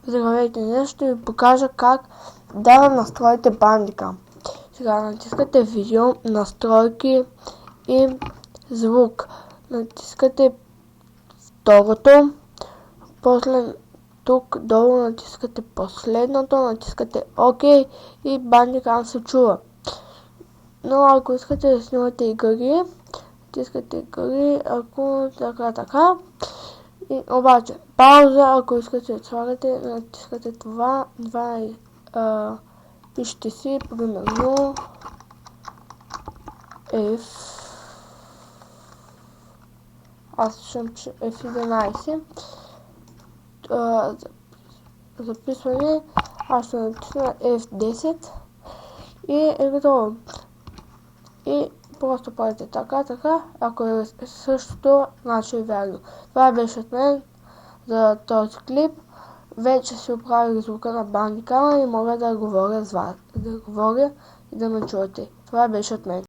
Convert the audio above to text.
Здравейте, днес ще ви покажа как да настроите Bandicam. Сега натискате видео, настройки и звук. Натискате второто, после тук долу натискате последното, натискате ОК и Bandicam се чува. Но ако искате да снимате игри, натискате игри, ако така. И обаче, пауза, ако искате да слагате, натискате това пишете си, примерно F, аз пишем, че F11, записване, аз ще натисна F10 и е готово. И просто правите така, ако е същото, значи е вярно. Това беше от мен за този клип. Вече си оправих звука на Bandicam и мога да говоря и да ме чуете. Това беше от мен.